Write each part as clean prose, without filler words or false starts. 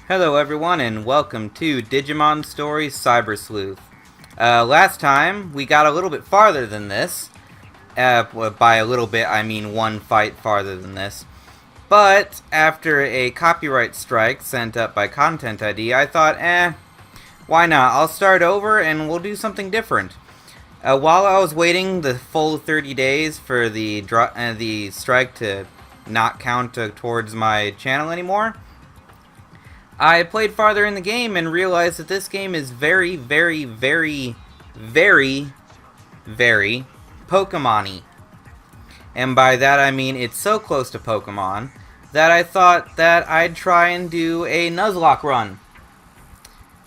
Hello everyone and welcome to Digimon Stories Cyber Sleuth. Last time we got a little bit farther than this. By a little bit I mean one fight farther than this. But after a copyright strike sent up by Content ID, I thought, why not? I'll start over and we'll do something different. While I was waiting the full 30 days for the strike to not count towards my channel anymore, I played farther in the game and realized that this game is very, very, very, very, very Pokemon-y. And by that I mean it's so close to Pokemon that I thought that I'd try and do a Nuzlocke run.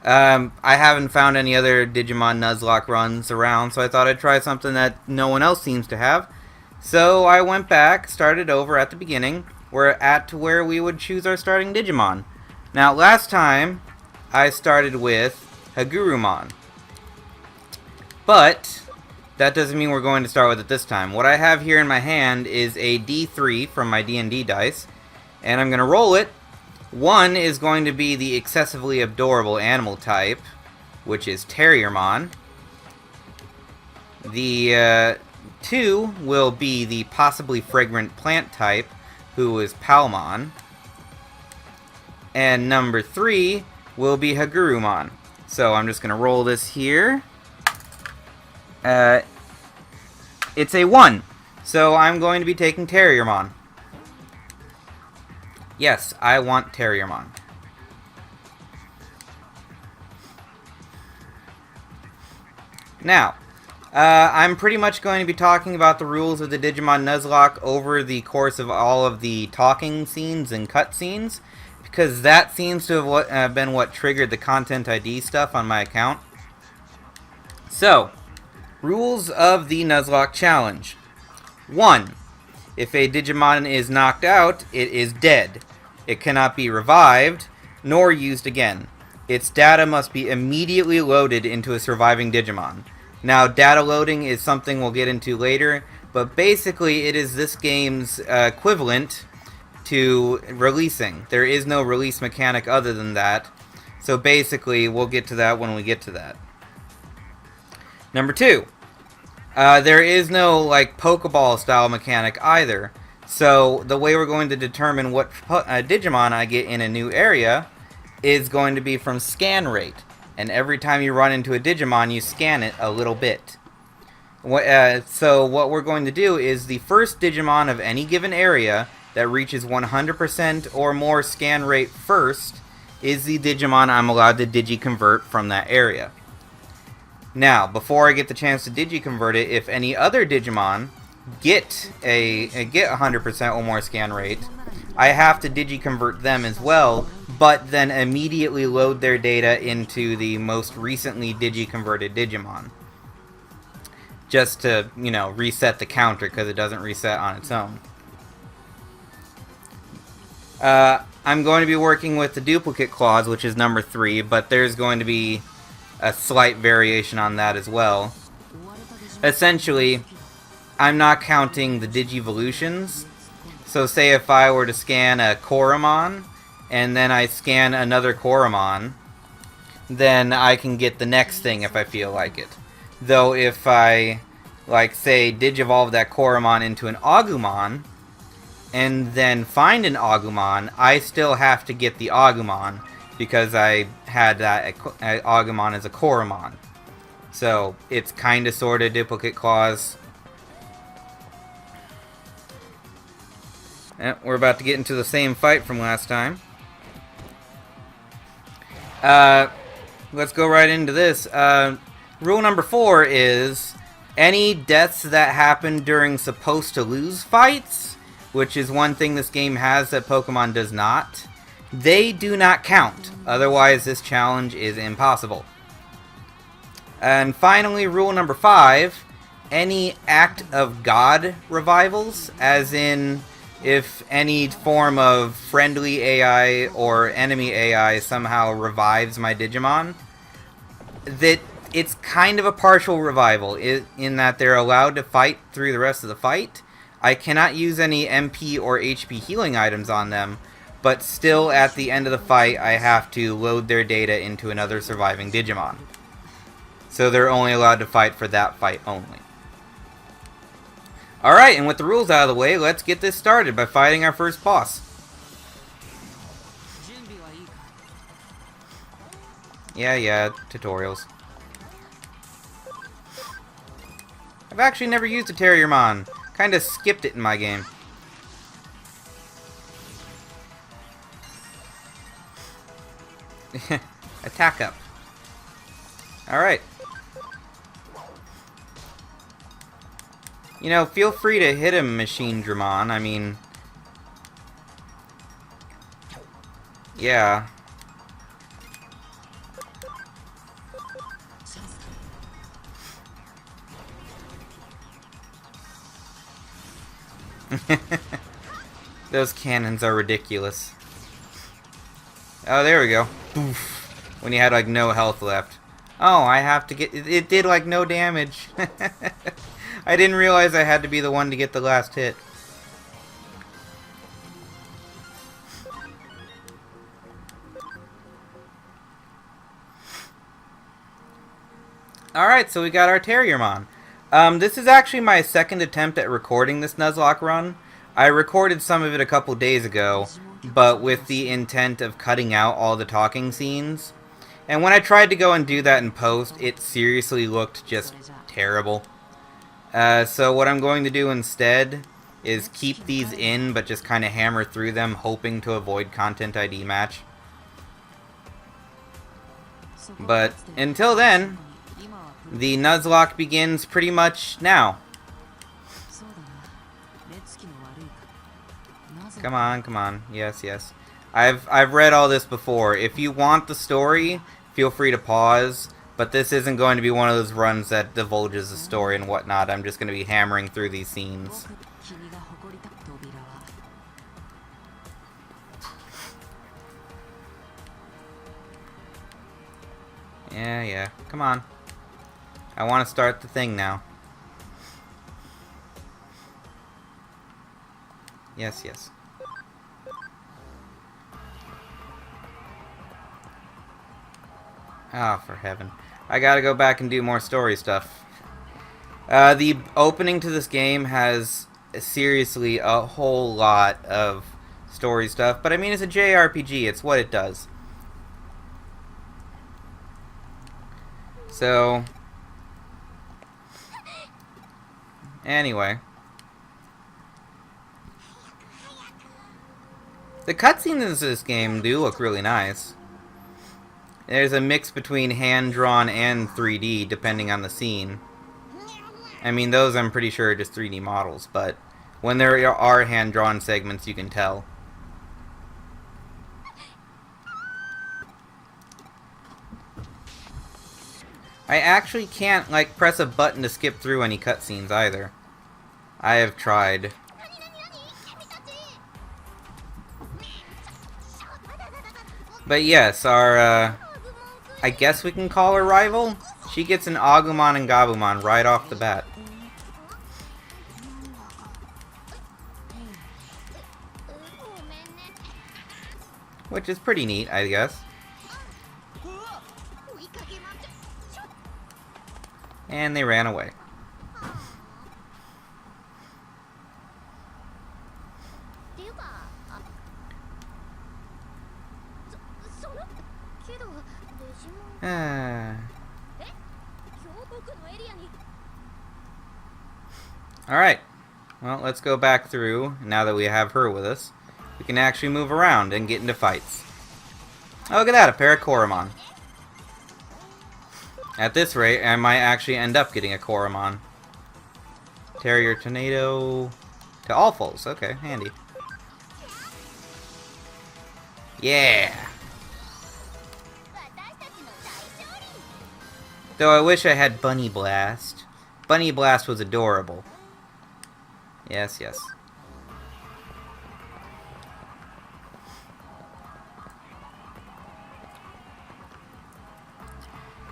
I haven't found any other Digimon Nuzlocke runs around, so I thought I'd try something that no one else seems to have. So I went back, started over at the beginning, where we would choose our starting Digimon. Now, last time, I started with Hagurumon. But, that doesn't mean we're going to start with it this time. What I have here in my hand is a D3 from my D&D dice, and I'm going to roll it. One is going to be the excessively adorable animal type, which is Terriermon. The two will be the possibly fragrant plant type, who is Palmon. And number 3 will be Hagurumon. So I'm just going to roll this here. It's a 1. So I'm going to be taking Terriermon. Yes, I want Terriermon. Now, I'm pretty much going to be talking about the rules of the Digimon Nuzlocke over the course of all of the talking scenes and cutscenes, because that seems to have been what triggered the Content ID stuff on my account. So, rules of the Nuzlocke Challenge. 1. If a Digimon is knocked out, it is dead. It cannot be revived, nor used again. Its data must be immediately loaded into a surviving Digimon. Now, data loading is something we'll get into later, but basically it is this game's equivalent to releasing. There is no release mechanic other than that. So basically, we'll get to that when we get to that. Number 2. There is no, Pokeball style mechanic either. So the way we're going to determine what Digimon I get in a new area is going to be from scan rate. And every time you run into a Digimon, you scan it a little bit. So what we're going to do is the first Digimon of any given area that reaches 100% or more scan rate first is the Digimon I'm allowed to Digi-convert from that area. Now, before I get the chance to Digi-convert it, if any other Digimon get 100% or more scan rate, I have to Digi-convert them as well, but then immediately load their data into the most recently Digi-converted Digimon. Just to, reset the counter, because it doesn't reset on its own. I'm going to be working with the duplicate clause, which is number 3, but there's going to be a slight variation on that as well. Essentially, I'm not counting the Digivolutions. So say if I were to scan a Koromon, and then I scan another Koromon, then I can get the next thing if I feel like it. Though if I, say, Digivolve that Koromon into an Agumon, and then find an Agumon, I still have to get the Agumon, because I had that Agumon as a Koromon. So, it's kinda sorta duplicate clause. We're about to get into the same fight from last time. Let's go right into this. Rule number 4 is any deaths that happen during supposed to lose fights, which is one thing this game has that Pokemon does not, they do not count. Otherwise, this challenge is impossible. And finally, rule number 5, any act of God revivals, as in if any form of friendly AI or enemy AI somehow revives my Digimon, that it's kind of a partial revival, in that they're allowed to fight through the rest of the fight. I cannot use any MP or HP healing items on them, but still at the end of the fight I have to load their data into another surviving Digimon. So they're only allowed to fight for that fight only. Alright, and with the rules out of the way, let's get this started by fighting our first boss. Yeah, tutorials. I've actually never used a Terriermon. Kinda skipped it in my game. Attack up. Alright. You know, feel free to hit him, Machine Dramon. I mean... yeah. Those cannons are ridiculous. Oh, there we go. Boof. When you had, like, no health left. Oh, I have to get... It did, like, no damage. I didn't realize I had to be the one to get the last hit. Alright, so we got our Terriermon. This is actually my second attempt at recording this Nuzlocke run. I recorded some of it a couple days ago, but with the intent of cutting out all the talking scenes. And when I tried to go and do that in post, it seriously looked just terrible. So what I'm going to do instead is keep these in, but just kind of hammer through them, hoping to avoid Content ID match. But until then, the Nuzlocke begins pretty much now. Come on, come on. Yes, yes. I've read all this before. If you want the story, feel free to pause. But this isn't going to be one of those runs that divulges the story and whatnot. I'm just going to be hammering through these scenes. Yeah. Come on. I want to start the thing now. Yes. Ah, for heaven. I gotta go back and do more story stuff. The opening to this game has seriously a whole lot of story stuff, but I mean, it's a JRPG, it's what it does. So, anyway. The cutscenes in this game do look really nice. There's a mix between hand-drawn and 3D, depending on the scene. I mean, those I'm pretty sure are just 3D models, but when there are hand-drawn segments, you can tell. I actually can't, like, press a button to skip through any cutscenes either. I have tried. But yes, our, I guess we can call her rival? She gets an Agumon and Gabumon right off the bat. Which is pretty neat, I guess. And they ran away. Alright, well, let's go back through. Now that we have her with us, we can actually move around and get into fights. Oh, look at that, a pair of Koromon. At this rate, I might actually end up getting a Koromon. Terrier Tornado to all foes. Okay, handy. Yeah! Though I wish I had Bunny Blast. Bunny Blast was adorable. Yes.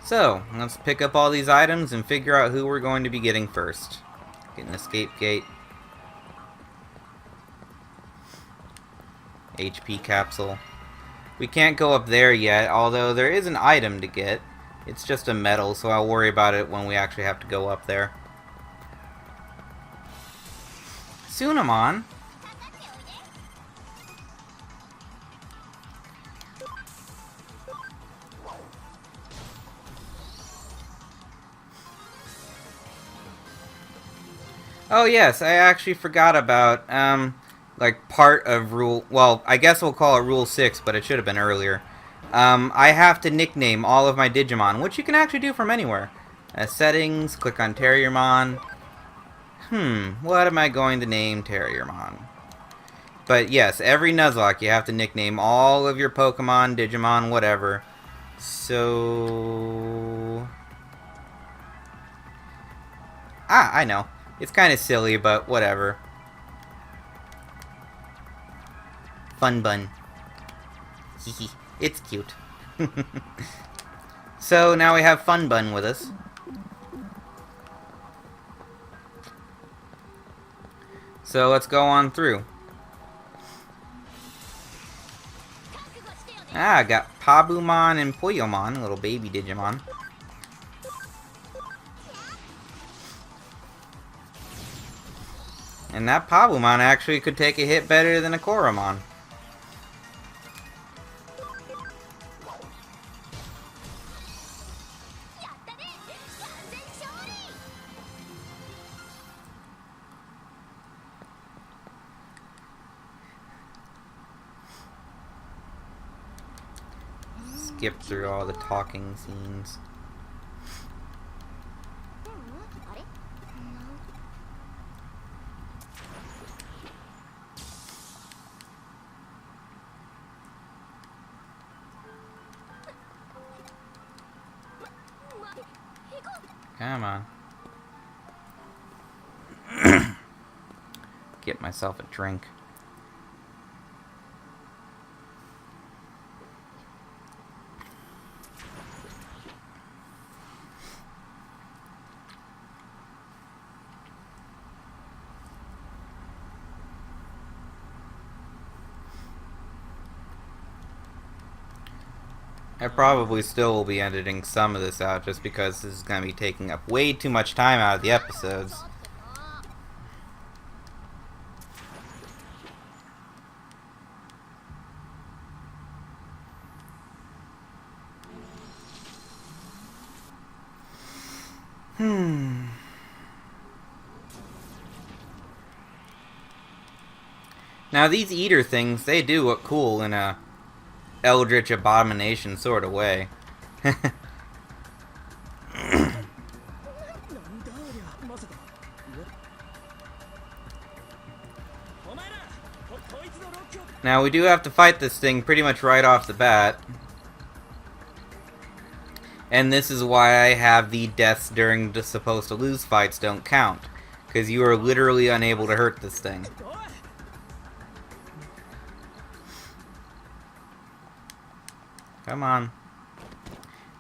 So, let's pick up all these items and figure out who we're going to be getting first. Get an escape gate. HP capsule. We can't go up there yet, although there is an item to get. It's just a medal, so I'll worry about it when we actually have to go up there. Sunamon. Oh yes, I actually forgot about, like, part of rule... Well, I guess we'll call it Rule 6, but it should have been earlier. I have to nickname all of my Digimon, which you can actually do from anywhere. Settings, click on Terriermon. What am I going to name Terriermon? But yes, every Nuzlocke you have to nickname all of your Pokemon, Digimon, whatever. So... I know. It's kind of silly, but whatever. Fun Bun. Hehe. It's cute. So now we have Fun Bun with us. So let's go on through. I got Pabumon and Poyomon, little baby Digimon. And that Pabumon actually could take a hit better than a Koromon. Skip through all the talking scenes. Come on. Get myself a drink. I probably still will be editing some of this out just because this is going to be taking up way too much time out of the episodes. Now these eater things, they do look cool in a Eldritch Abomination sort of way. Now we do have to fight this thing pretty much right off the bat. And this is why I have the deaths during the supposed to lose fights don't count. Because you are literally unable to hurt this thing. Come on.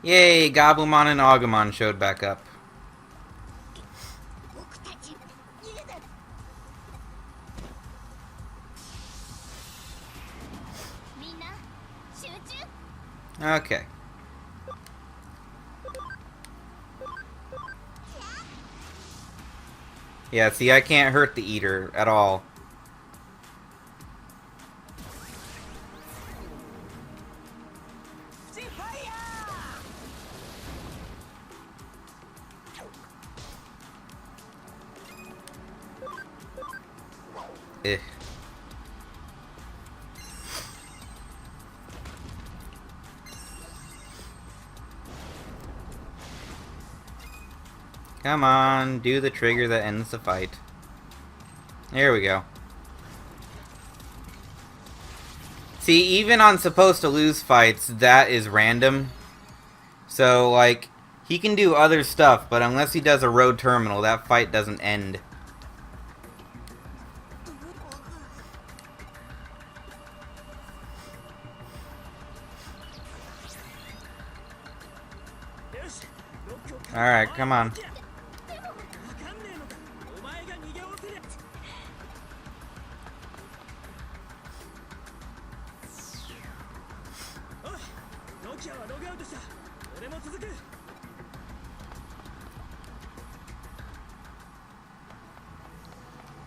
Yay, Gabumon and Agumon showed back up. Okay. Yeah, see, I can't hurt the eater at all. Eh. Come on, do the trigger that ends the fight. There we go. See, even on supposed to lose fights, that is random. So, like, he can do other stuff, but unless he does a road terminal, that fight doesn't end. Alright, come on.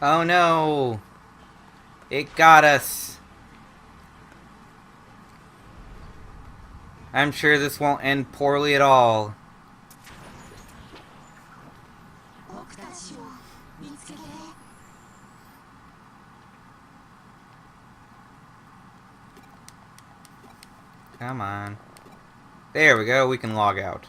Oh no! It got us! I'm sure this won't end poorly at all. Come on. There we go, we can log out.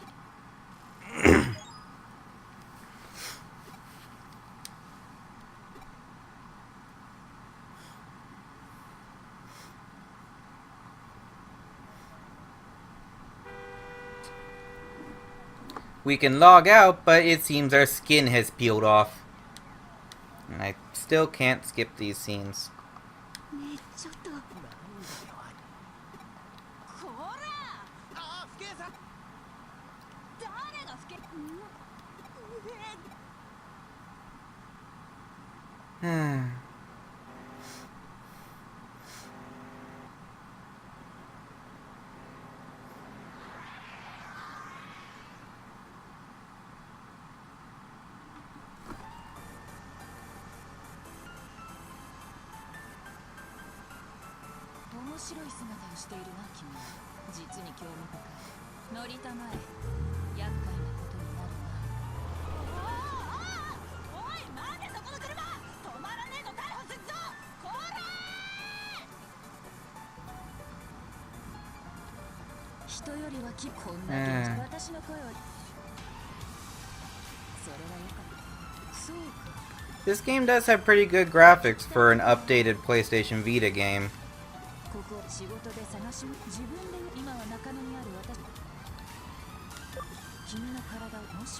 We can log out, but it seems our skin has peeled off. And I still can't skip these scenes. This game does have pretty good graphics for an updated PlayStation Vita game.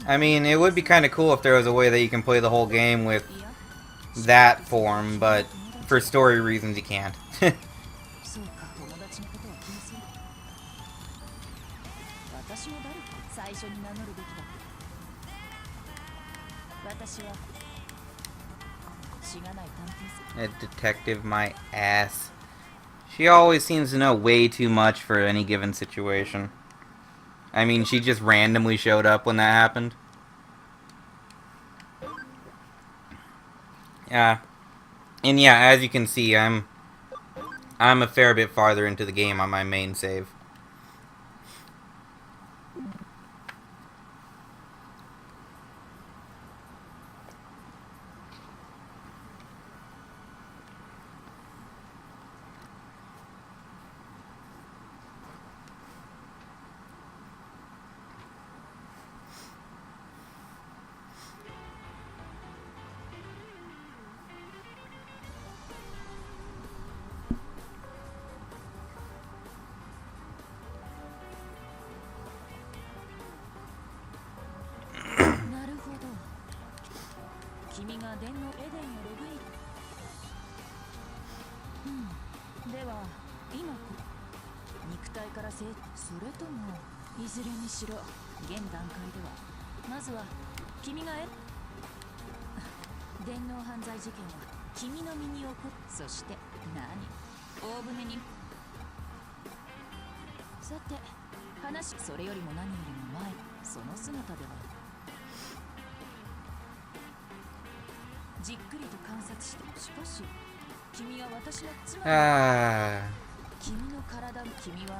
I mean, it would be kind of cool if there was a way that you can play the whole game with that form, but for story reasons you can't. A detective, my ass. She always seems to know way too much for any given situation. I mean, she just randomly showed up when that happened. Yeah. And yeah, as you can see, I'm a fair bit farther into the game on my main save.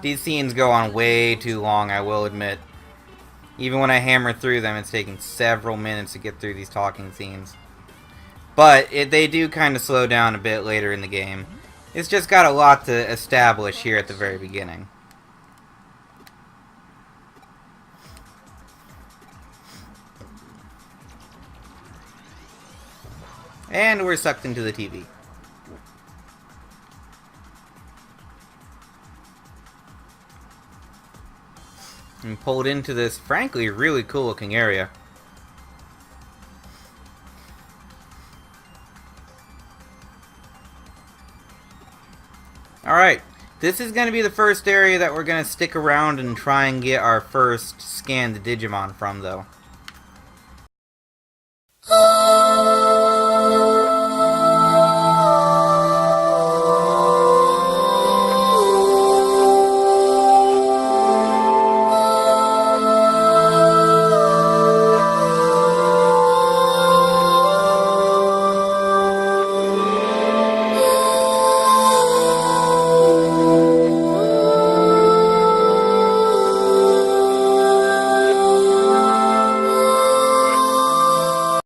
These scenes go on way too long, I will admit. Even when I hammer through them, it's taking several minutes to get through these talking scenes. But they do kind of slow down a bit later in the game. It's just got a lot to establish here at the very beginning. And we're sucked into the TV. And pulled into this, frankly, really cool looking area. Alright, this is going to be the first area that we're going to stick around and try and get our first scanned Digimon from, though.